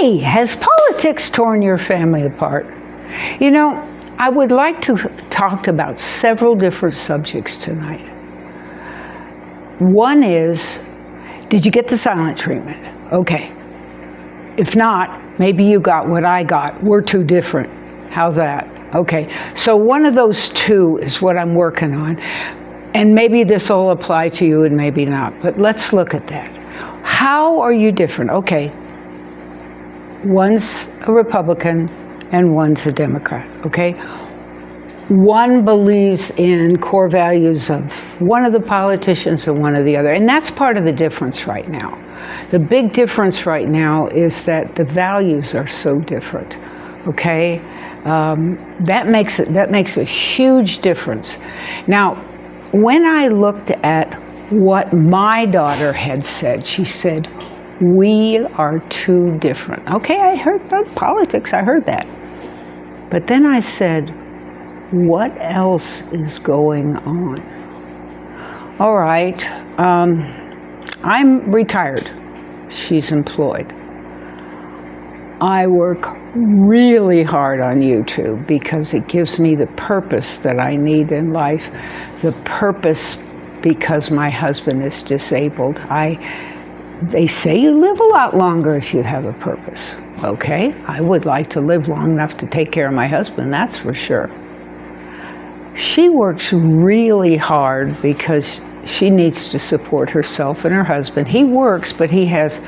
Hi, has politics torn your family apart? You know, I would like to talk about several different subjects tonight. One is, did you get the silent treatment? Okay. If not, maybe you got what I got. We're too different. How's that? Okay. So one of those two is what I'm working on. And maybe this will apply to you and maybe not. But let's look at that. How are you different? Okay. One's a Republican and one's a Democrat, okay? One believes in core values of one of the politicians and one of the other. And that's part of the difference right now. The big difference right now is that the values are so different, okay? That makes a huge difference. Now, when I looked at what my daughter had said, she said, we are too different. Okay, I heard about politics, I heard that. But then I said, what else is going on? All right, I'm retired. She's employed. I work really hard on YouTube because it gives me the purpose that I need in life. The purpose because my husband is disabled. They say you live a lot longer if you have a purpose. Okay, I would like to live long enough to take care of my husband, that's for sure. She works really hard because she needs to support herself and her husband. He works, but he has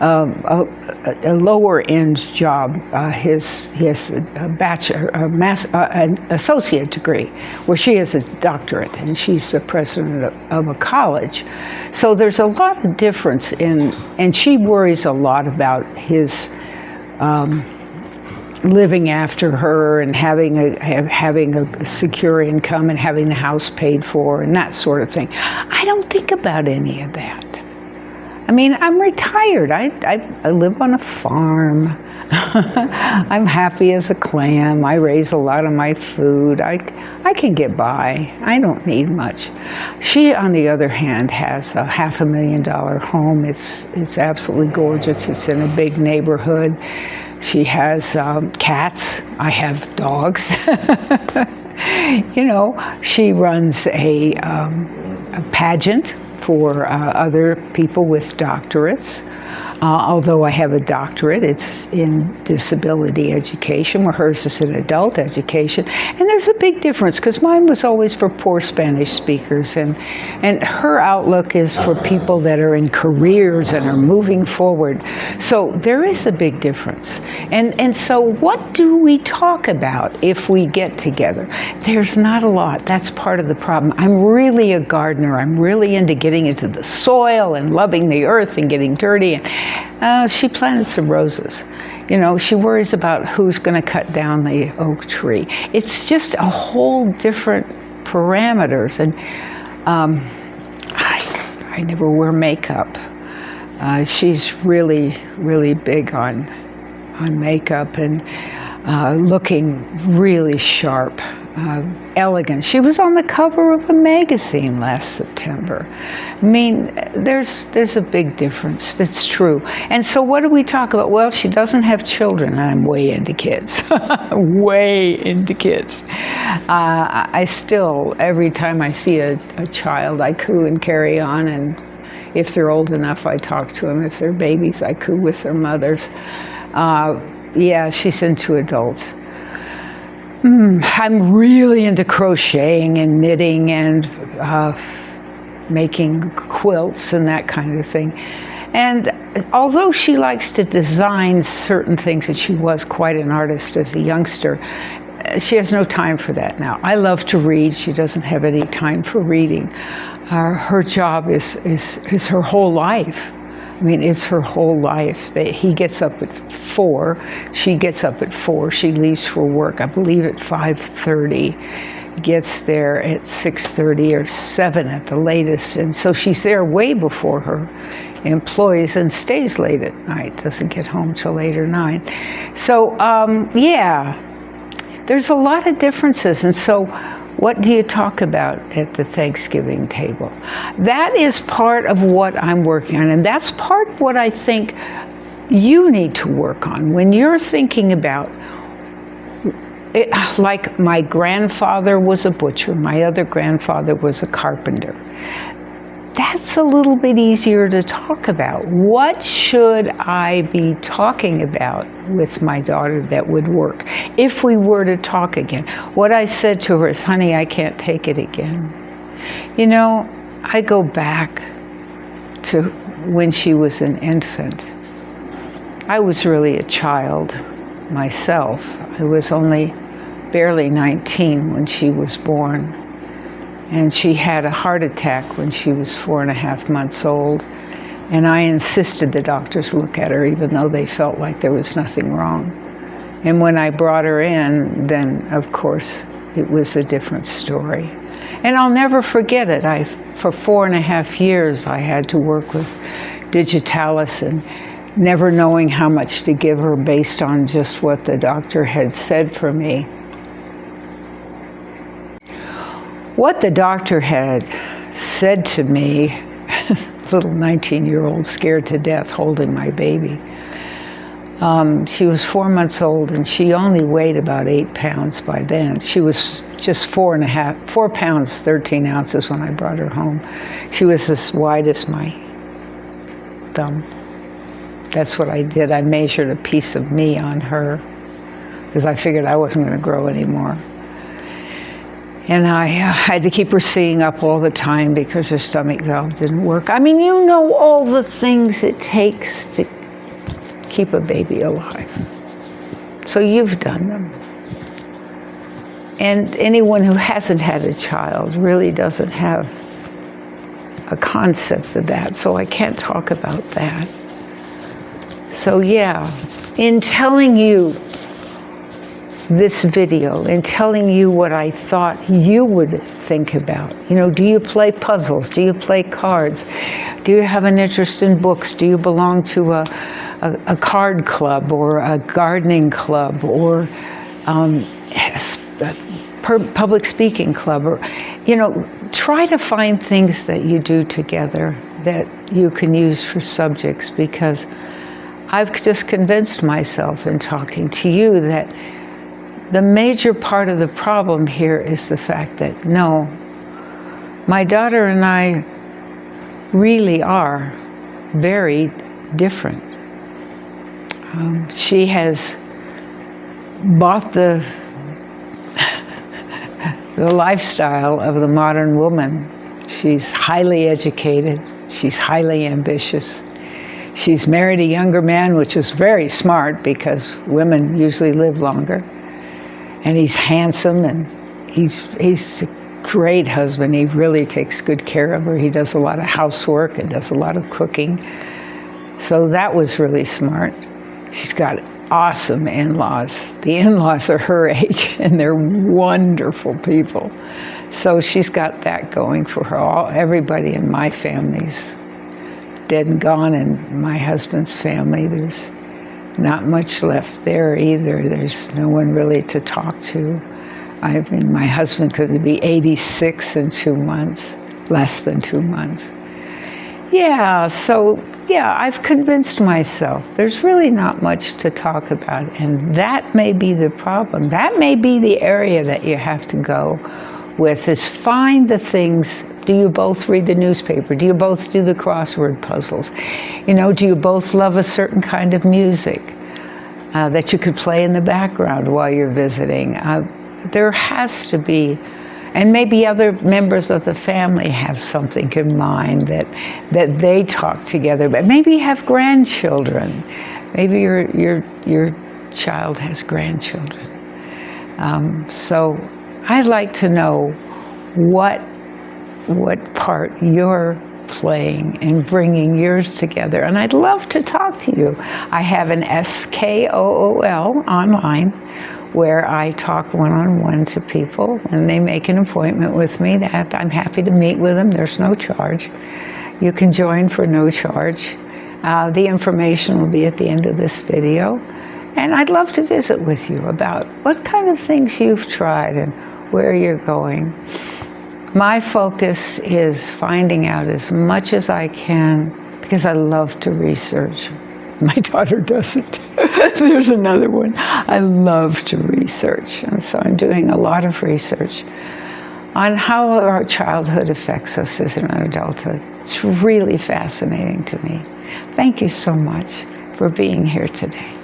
a lower end job. He has a bachelor, an associate degree, where she has a doctorate, and she's the president of a college. So there's a lot of difference and she worries a lot about his living after her and having a secure income and having the house paid for and that sort of thing. I don't think about any of that. I mean, I'm retired. I live on a farm. I'm happy as a clam. I raise a lot of my food. I can get by. I don't need much. She, on the other hand, has a $500,000 home. It's absolutely gorgeous. It's in a big neighborhood. She has cats. I have dogs. You know, she runs a pageant for other people with doctorates. Although I have a doctorate, it's in disability education, where hers is in adult education. And there's a big difference, because mine was always for poor Spanish speakers, and her outlook is for people that are in careers and are moving forward. So there is a big difference. And so what do we talk about if we get together? There's not a lot. That's part of the problem. I'm really a gardener. I'm really into getting into the soil and loving the earth and getting dirty. And she planted some roses. You know, she worries about who's going to cut down the oak tree. It's just a whole different parameters. And I never wear makeup. She's really, really big on makeup and looking really sharp. Elegant. She was on the cover of a magazine last September. I mean, there's a big difference. That's true. And so what do we talk about? Well, she doesn't have children. I'm way into kids. Way into kids. I still, every time I see a child, I coo and carry on, and if they're old enough, I talk to them. If they're babies, I coo with their mothers. Yeah, she's into adults. I'm really into crocheting and knitting and making quilts and that kind of thing. And although she likes to design certain things, and she was quite an artist as a youngster, she has no time for that now. I love to read. She doesn't have any time for reading. Her job is her whole life. I mean, it's her whole life. He gets up at 4. She gets up at 4. She leaves for work, I believe, at 5:30. Gets there at 6:30 or 7 at the latest. And so she's there way before her employees and stays late at night. Doesn't get home till 8 or 9. So, yeah, there's a lot of differences. And so what do you talk about at the Thanksgiving table? That is part of what I'm working on, and that's part of what I think you need to work on when you're thinking about it. Like my grandfather was a butcher, my other grandfather was a carpenter. That's a little bit easier to talk about. What should I be talking about with my daughter that would work if we were to talk again? What I said to her is, honey, I can't take it again. You know, I go back to when she was an infant. I was really a child myself. I was only barely 19 when she was born. And she had a heart attack when she was 4.5 months old. And I insisted the doctors look at her, even though they felt like there was nothing wrong. And when I brought her in, then, of course, it was a different story. And I'll never forget it. For 4.5 years, I had to work with digitalis and never knowing how much to give her based on just what the doctor had said for me. What the doctor had said to me, little 19-year-old scared to death holding my baby. She was 4 months old and she only weighed about 8 pounds by then. She was just 4 pounds, 13 ounces when I brought her home. She was as wide as my thumb. That's what I did. I measured a piece of me on her because I figured I wasn't going to grow anymore. And I had to keep her sitting up all the time because her stomach valve didn't work. I mean, you know all the things it takes to keep a baby alive. So you've done them. And anyone who hasn't had a child really doesn't have a concept of that, so I can't talk about that. So yeah, in telling you this video and telling you what I thought you would think about. You know, do you play puzzles? Do you play cards? Do you have an interest in books? Do you belong to a card club or a gardening club or public speaking club? Or, you know, try to find things that you do together that you can use for subjects, because I've just convinced myself in talking to you that the major part of the problem here is the fact that, no, my daughter and I really are very different. She has bought the lifestyle of the modern woman. She's highly educated. She's highly ambitious. She's married a younger man, which is very smart because women usually live longer. And he's handsome, and he's a great husband. He really takes good care of her. He does a lot of housework and does a lot of cooking. So that was really smart. She's got awesome in-laws. The in-laws are her age, and they're wonderful people. So she's got that going for her. Everybody in my family's dead and gone, and my husband's family, there's not much left there either. There's no one really to talk to. I mean, my husband could be 86 in 2 months, less than 2 months. Yeah, so yeah, I've convinced myself there's really not much to talk about, and that may be the problem. That may be the area that you have to go with, is find the things. Do you both read the newspaper? Do you both do the crossword puzzles? You know, do you both love a certain kind of music that you could play in the background while you're visiting? There has to be, and maybe other members of the family have something in mind that they talk together about. Maybe you have grandchildren. Maybe your child has grandchildren. So I'd like to know what part you're playing in bringing yours together. And I'd love to talk to you. I have an SKOOL online where I talk one-on-one to people, and they make an appointment with me. That I'm happy to meet with them. There's no charge. You can join for no charge. The information will be at the end of this video. And I'd love to visit with you about what kind of things you've tried and where you're going. My focus is finding out as much as I can, because I love to research. My daughter doesn't. There's another one. I love to research, and so I'm doing a lot of research on how our childhood affects us as an adulthood. It's really fascinating to me. Thank you so much for being here today.